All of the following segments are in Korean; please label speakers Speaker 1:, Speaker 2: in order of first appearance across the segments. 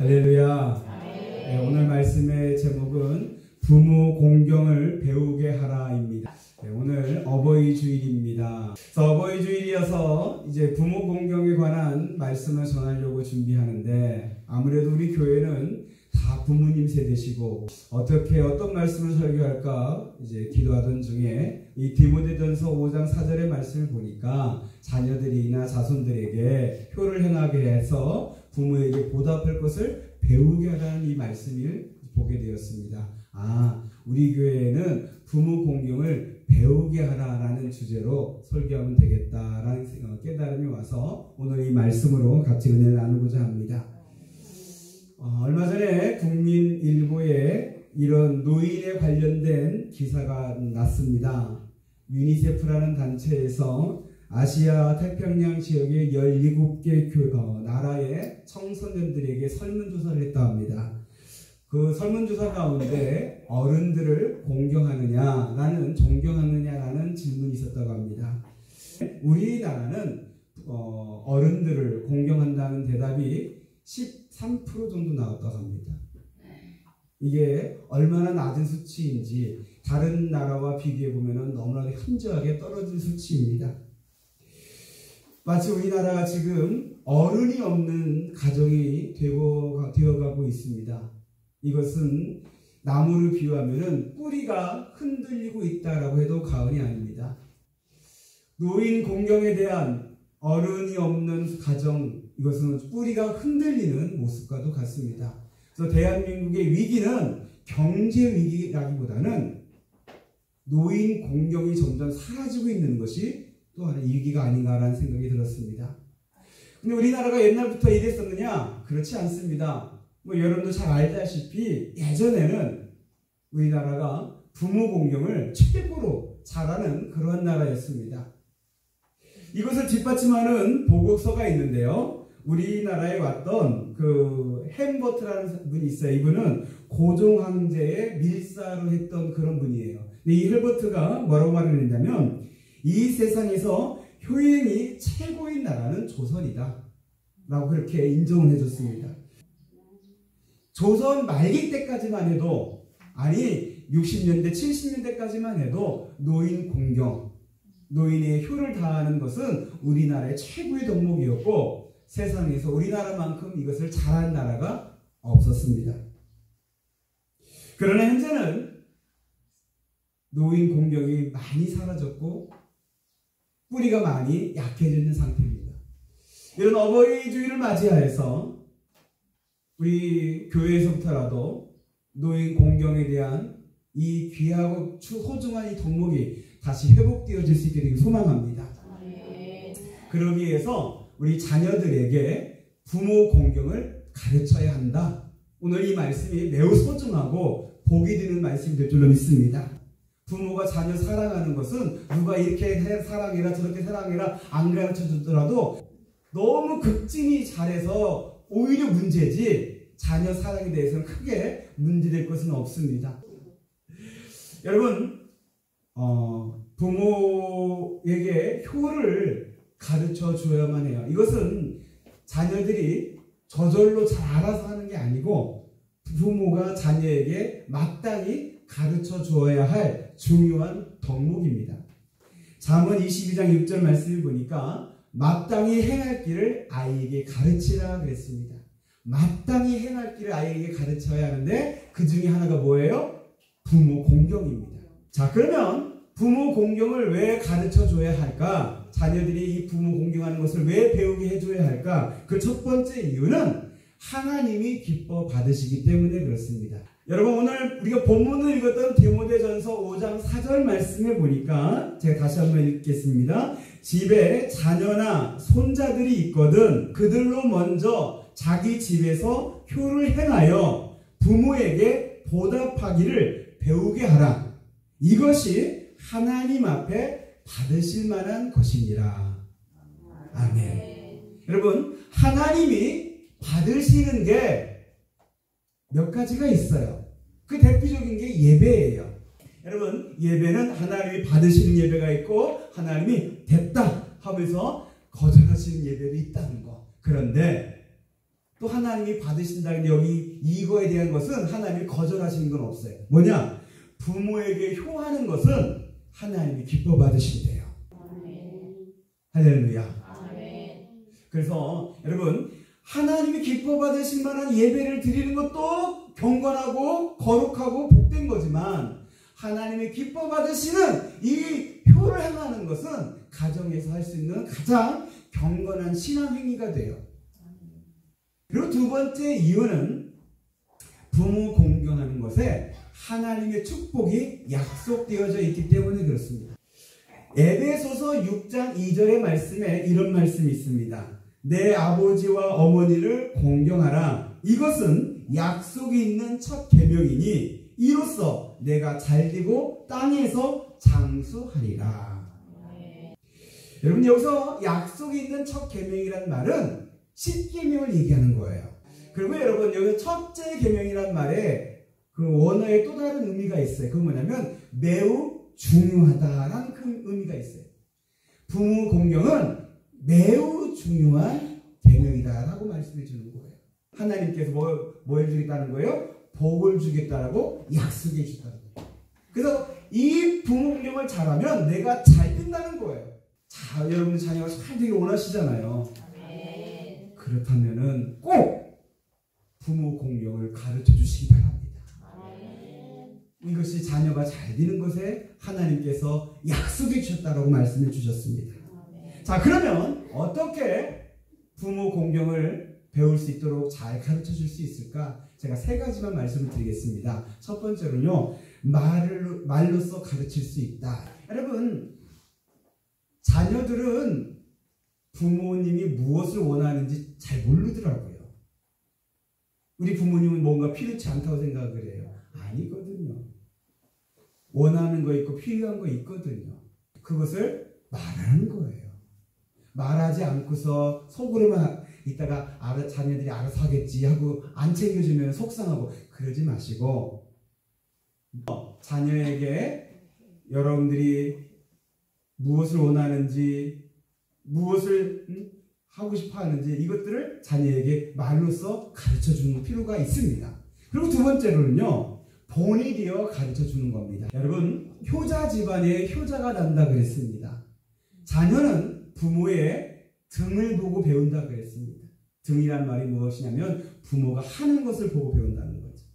Speaker 1: 할렐루야. 네, 오늘 말씀의 제목은 부모 공경을 배우게 하라입니다. 네, 오늘 어버이 주일입니다. 어버이 주일이어서 이제 부모 공경에 관한 말씀을 전하려고 준비하는데, 아무래도 우리 교회는 다 부모님 세대시고 어떤 말씀을 설교할까 이제 기도하던 중에 이 디모데전서 5장 4절의 말씀을 보니까 자녀들이나 자손들에게 효를 행하게 해서 부모에게 보답할 것을 배우게 하라는 이 말씀을 보게 되었습니다. 우리 교회에는 부모 공경을 배우게 하라라는 주제로 설교하면 되겠다라는 깨달음이 와서 오늘 이 말씀으로 같이 은혜를 나누고자 합니다. 얼마 전에 국민일보에 이런 노인에 관련된 기사가 났습니다. 유니세프라는 단체에서 아시아 태평양 지역의 17개 나라의 청소년들에게 설문조사를 했다 합니다. 그 설문조사 가운데 어른들을 공경하느냐라는 존경하느냐라는 질문이 있었다고 합니다. 우리나라는 어른들을 공경한다는 대답이 13% 정도 나왔다고 합니다. 이게 얼마나 낮은 수치인지 다른 나라와 비교해보면 너무나도 현저하게 떨어진 수치입니다. 마치 우리나라가 지금 어른이 없는 가정이 되어가고 있습니다. 이것은 나무를 비유하면 뿌리가 흔들리고 있다라고 해도 과언이 아닙니다. 노인 공경에 대한 어른이 없는 가정, 이것은 뿌리가 흔들리는 모습과도 같습니다. 그래서 대한민국의 위기는 경제 위기라기보다는 노인 공경이 점점 사라지고 있는 것이 또 하나의 위기가 아닌가라는 생각이 들었습니다. 근데 우리나라가 옛날부터 이랬었느냐? 그렇지 않습니다. 여러분도 잘 알다시피 예전에는 우리나라가 부모 공경을 최고로 잘하는 그런 나라였습니다. 이것을 뒷받침하는 보고서가 있는데요. 우리나라에 왔던 그 햄버트라는 분이 있어요. 이분은 고종황제의 밀사로 했던 그런 분이에요. 근데 이 햄버트가 뭐라고 말을 했냐면, 이 세상에서 효행이 최고인 나라는 조선이다 라고 그렇게 인정을 해줬습니다. 조선 말기 때까지만 해도, 60년대 70년대까지만 해도 노인 공경, 노인의 효를 다하는 것은 우리나라의 최고의 덕목이었고, 세상에서 우리나라만큼 이것을 잘한 나라가 없었습니다. 그러나 현재는 노인 공경이 많이 사라졌고 뿌리가 많이 약해지는 상태입니다. 이런 어버이 주일을 맞이하여서 우리 교회에서부터라도 노인 공경에 대한 이 귀하고 소중한 이 덕목이 다시 회복되어질 수 있게 되길 소망합니다. 그러기 위해서 우리 자녀들에게 부모 공경을 가르쳐야 한다. 오늘 이 말씀이 매우 소중하고 복이 되는 말씀이 될 줄로 믿습니다. 부모가 자녀 사랑하는 것은 누가 이렇게 사랑해라 저렇게 사랑해라 안 가르쳐 주더라도 너무 극진히 잘해서 오히려 문제지, 자녀 사랑에 대해서는 크게 문제될 것은 없습니다. 여러분, 부모에게 효를 가르쳐 줘야만 해요. 이것은 자녀들이 저절로 잘 알아서 하는 게 아니고 부모가 자녀에게 마땅히 가르쳐 주어야 할 중요한 덕목입니다. 잠언 22장 6절 말씀을 보니까 마땅히 행할 길을 아이에게 가르치라 그랬습니다. 마땅히 행할 길을 아이에게 가르쳐야 하는데 그 중에 하나가 뭐예요? 부모 공경입니다. 자, 그러면 부모 공경을 왜 가르쳐 줘야 할까? 자녀들이 이 부모 공경하는 것을 왜 배우게 해줘야 할까? 그 첫 번째 이유는 하나님이 기뻐 받으시기 때문에 그렇습니다. 여러분, 오늘 우리가 본문을 읽었던 디모데전서 5장 4절 말씀에 보니까 제가 다시 한번 읽겠습니다. 집에 자녀나 손자들이 있거든 그들로 먼저 자기 집에서 효를 행하여 부모에게 보답하기를 배우게 하라. 이것이 하나님 앞에 받으실 만한 것이니라. 아멘. 여러분, 하나님이 받으시는 게 몇 가지가 있어요. 그 대표적인 게 예배예요. 여러분, 예배는 하나님이 받으시는 예배가 있고 하나님이 됐다 하면서 거절하시는 예배도 있다는 거. 그런데 또 하나님이 받으신다는 여기 이거에 대한 것은 하나님이 거절하시는 건 없어요. 뭐냐? 부모에게 효하는 것은 하나님이 기뻐 받으신대요. 할렐루야. 그래서 여러분, 하나님이 기뻐 받으실 만한 예배를 드리는 것도 경건하고 거룩하고 복된 거지만, 하나님이 기뻐 받으시는 이 효를 행하는 것은 가정에서 할 수 있는 가장 경건한 신앙 행위가 돼요. 그리고 두 번째 이유는 부모 공경하는 것에 하나님의 축복이 약속되어져 있기 때문에 그렇습니다. 에베소서 6장 2절의 말씀에 이런 말씀이 있습니다. 내 아버지와 어머니를 공경하라. 이것은 약속이 있는 첫 계명이니 이로써 내가 잘되고 땅에서 장수하리라. 여러분, 여기서 약속이 있는 첫 계명이라는 말은 10계명을 얘기하는 거예요. 그리고 여러분, 여기 첫째 계명이라는 말에 그 원어에 또 다른 의미가 있어요. 그건 뭐냐면 매우 중요하다라는 큰 의미가 있어요. 부모 공경은 매우 중요한 계명이다라고 말씀해 주는 거예요. 하나님께서 뭐 해주겠다는 거예요? 복을 주겠다라고 약속해 주셨다는 거예요. 그래서 이 부모 공경을 잘하면 내가 잘 된다는 거예요. 자, 여러분 자녀가 잘 되길 원하시잖아요. 그렇다면은 꼭 부모 공경을 가르쳐 주시기 바랍니다. 이것이 자녀가 잘 되는 것에 하나님께서 약속해 주셨다라고 말씀해 주셨습니다. 자, 그러면 어떻게 부모 공경을 배울 수 있도록 잘 가르쳐 줄 수 있을까? 제가 세 가지만 말씀을 드리겠습니다. 첫 번째로는요, 말로써 가르칠 수 있다. 여러분, 자녀들은 부모님이 무엇을 원하는지 잘 모르더라고요. 우리 부모님은 뭔가 필요치 않다고 생각을 해요. 아니거든요. 원하는 거 있고 필요한 거 있거든요. 그것을 말하는 거예요. 말하지 않고서 속으로만 있다가 자녀들이 알아서 하겠지 하고 안 챙겨주면 속상하고 그러지 마시고, 자녀에게 여러분들이 무엇을 원하는지, 무엇을 하고 싶어 하는지 이것들을 자녀에게 말로써 가르쳐주는 필요가 있습니다. 그리고 두 번째로는요, 본이 되어 가르쳐주는 겁니다. 여러분, 효자 집안에 효자가 난다 그랬습니다. 자녀는 부모의 등을 보고 배운다 그랬습니다. 등이란 말이 무엇이냐면 부모가 하는 것을 보고 배운다는 거죠.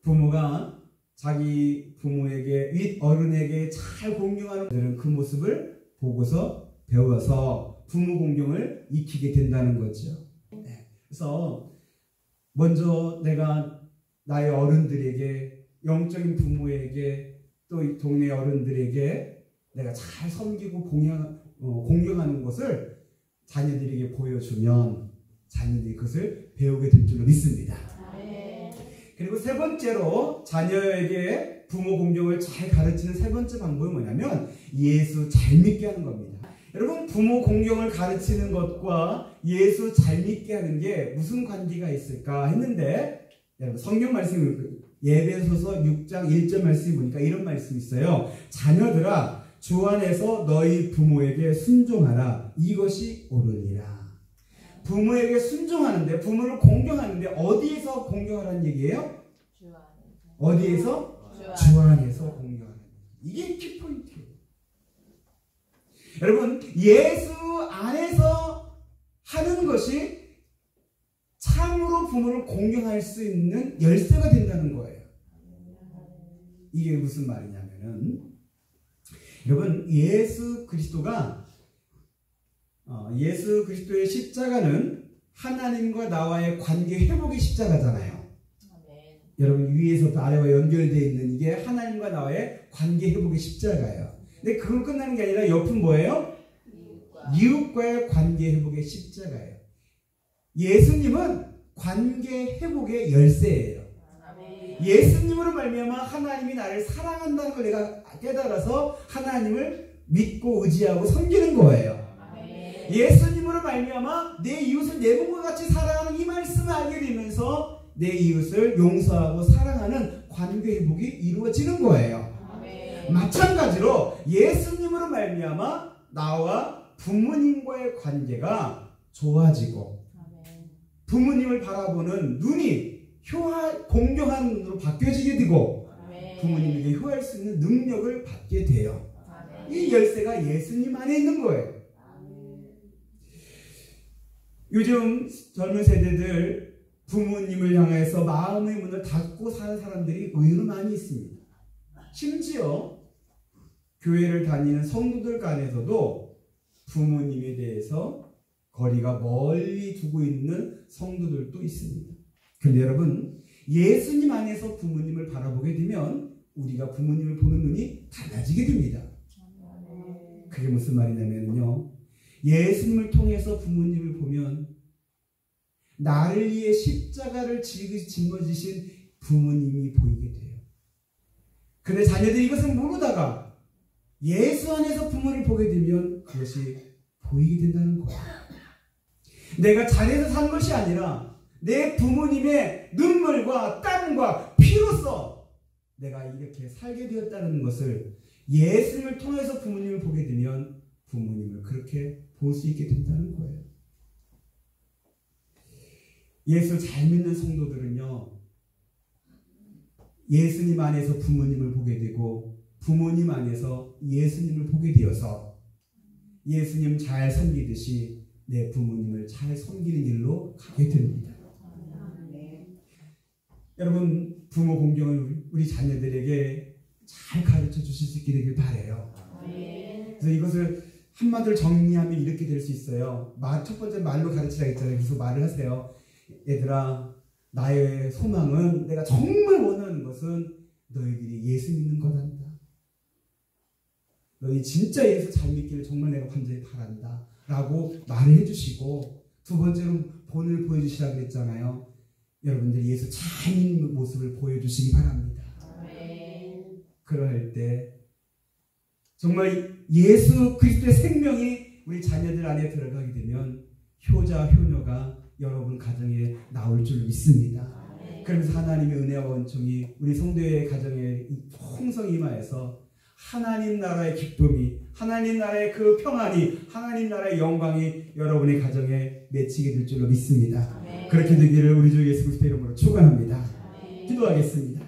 Speaker 1: 부모가 자기 부모에게, 윗 어른에게 잘 공경하는 그 모습을 보고서 배워서 부모 공경을 익히게 된다는 거죠. 그래서 먼저 내가 나의 어른들에게, 영적인 부모에게, 또 이 동네 어른들에게 내가 잘 섬기고 공경하는 것을 자녀들에게 보여주면 자녀들이 그것을 배우게 될 줄로 믿습니다. 그리고 세 번째로 자녀에게 부모 공경을 잘 가르치는 세 번째 방법은 뭐냐면 예수 잘 믿게 하는 겁니다. 여러분, 부모 공경을 가르치는 것과 예수 잘 믿게 하는 게 무슨 관계가 있을까 했는데, 여러분 성경 말씀 에베소서 6장 1절 말씀이 보니까 이런 말씀이 있어요. 자녀들아, 주 안에서 너희 부모에게 순종하라. 이것이 옳으니라. 부모에게 순종하는데, 부모를 공경하는데 어디에서 공경하라는 얘기예요? 어디에서? 주 안에서 공경하는. 이게 키포인트예요. 여러분, 예수 안에서 하는 것이 참으로 부모를 공경할 수 있는 열쇠가 된다는 거예요. 이게 무슨 말이냐면은, 여러분, 예수 그리스도의 십자가는 하나님과 나와의 관계 회복의 십자가잖아요. 여러분, 위에서부터 아래와 연결되어 있는 이게 하나님과 나와의 관계 회복의 십자가예요. 근데 그걸 끝나는 게 아니라 옆은 뭐예요? 이웃과의 관계 회복의 십자가예요. 예수님은 관계 회복의 열쇠예요. 예수님으로 말미암아 하나님이 나를 사랑한다는 걸 내가 깨달아서 하나님을 믿고 의지하고 섬기는 거예요. 예수님으로 말미암아 내 이웃을 내 몸과 같이 사랑하는 이 말씀을 알게 되면서 내 이웃을 용서하고 사랑하는 관계 회복이 이루어지는 거예요. 마찬가지로 예수님으로 말미암아 나와 부모님과의 관계가 좋아지고, 부모님을 바라보는 눈이 공경한 눈으로 바뀌어지게 되고 부모님에게 효할 수 있는 능력을 받게 돼요. 이 열쇠가 예수님 안에 있는 거예요. 요즘 젊은 세대들 부모님을 향해서 마음의 문을 닫고 사는 사람들이 의외로 많이 있습니다. 심지어 교회를 다니는 성도들 간에서도 부모님에 대해서 거리가 멀리 두고 있는 성도들도 있습니다. 그런데 여러분, 예수님 안에서 부모님을 바라보게 되면 우리가 부모님을 보는 눈이 달라지게 됩니다. 그게 무슨 말이냐면요, 예수님을 통해서 부모님을 보면 나를 위해 십자가를 짊어지신 부모님이 보이게 돼요. 그런데 자녀들이 이것을 모르다가 예수 안에서 부모를 보게 되면 그것이 보이게 된다는 거예요. 내가 잘해서 산 것이 아니라 내 부모님의 눈물과 땀과 피로써 내가 이렇게 살게 되었다는 것을 예수님을 통해서 부모님을 보게 되면 부모님을 그렇게 볼 수 있게 된다는 거예요. 예수 잘 믿는 성도들은요, 예수님 안에서 부모님을 보게 되고 부모님 안에서 예수님을 보게 되어서 예수님 잘 섬기듯이 내 부모님을 잘 섬기는 길로 가게 됩니다. 여러분, 부모 공경을 우리 자녀들에게 잘 가르쳐 주실 수 있게 되길 바라요. 그래서 이것을 한마디로 정리하면 이렇게 될 수 있어요. 첫 번째 말로 가르치라 했잖아요. 계속 말을 하세요. 얘들아, 나의 소망은, 내가 정말 원하는 것은 너희들이 예수 믿는 거란다. 너희 진짜 예수 잘 믿기를 정말 내가 간절히 바란다 라고 말을 해주시고, 두 번째로 본을 보여주시라고 그랬잖아요. 여러분들이 예수 잘 믿는 모습을 보여주시기 바랍니다. 그럴 때 정말 예수 그리스도의 생명이 우리 자녀들 안에 들어가게 되면 효자 효녀가 여러분 가정에 나올 줄 믿습니다. 그러면서 하나님의 은혜와 원총이 우리 성도의 가정에 풍성히 임하여서 하나님 나라의 기쁨이, 하나님 나라의 그 평안이, 하나님 나라의 영광이 여러분의 가정에 맺히게 될 줄로 믿습니다. 그렇게 되기를 우리 주 예수 그리스도의 이름으로 축원합니다. 기도하겠습니다.